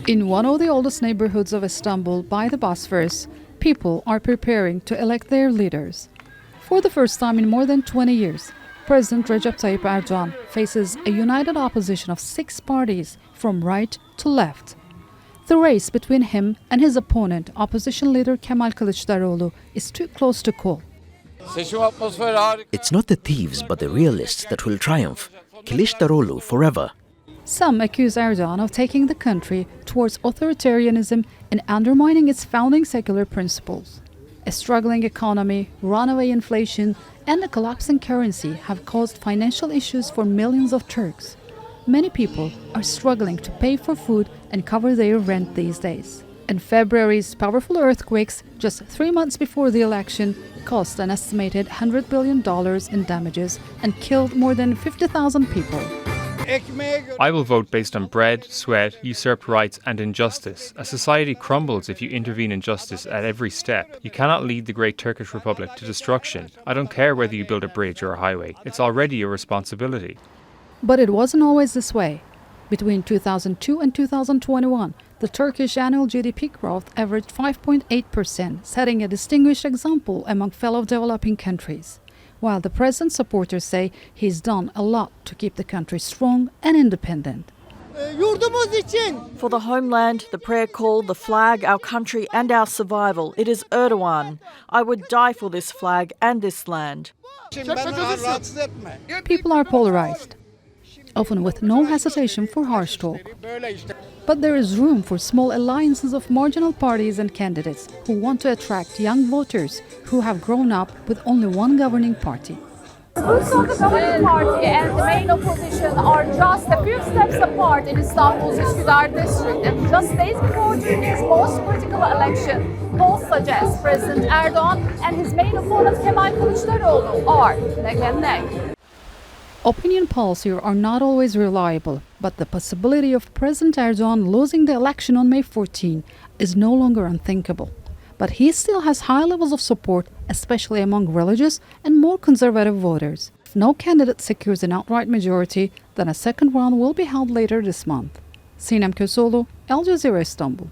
In one of the oldest neighborhoods of Istanbul by the Bosphorus, people are preparing to elect their leaders. For the first time in more than 20 years, President Recep Tayyip Erdogan faces a united opposition of 6 parties from right to left. The race between him and his opponent, opposition leader Kemal Kılıçdaroğlu, is too close to call. It's not the thieves but the realists that will triumph. Kılıçdaroğlu forever. Some accuse Erdogan of taking the country towards authoritarianism and undermining its founding secular principles. A struggling economy, runaway inflation, and a collapsing currency have caused financial issues for millions of Turks. Many people are struggling to pay for food and cover their rent these days. And February's powerful earthquakes, just 3 months before the election, cost an estimated $100 billion in damages and killed more than 50,000 people. I will vote based on bread, sweat, usurped rights and injustice. A society crumbles if you intervene in justice at every step. You cannot lead the great Turkish Republic to destruction. I don't care whether you build a bridge or a highway. It's already your responsibility. But it wasn't always this way. Between 2002 and 2021, the Turkish annual GDP growth averaged 5.8%, setting a distinguished example among fellow developing countries. While the president's supporters say he's done a lot to keep the country strong and independent. For the homeland, the prayer call, the flag, our country and our survival, it is Erdogan. I would die for this flag and this land. People are polarized, often with no hesitation for harsh talk. But there is room for small alliances of marginal parties and candidates who want to attract young voters who have grown up with only one governing party. The roots of the governing party and the main opposition are just a few steps apart in Istanbul's Üsküdar district. And just days before Turkey's most critical election, polls suggest President Erdogan and his main opponent Kemal Kılıçdaroğlu are neck and neck. Opinion polls here are not always reliable, but the possibility of President Erdogan losing the election on May 14 is no longer unthinkable. But he still has high levels of support, especially among religious and more conservative voters. If no candidate secures an outright majority, then a second round will be held later this month. Sinem, Koseoglu, Jazeera, Istanbul.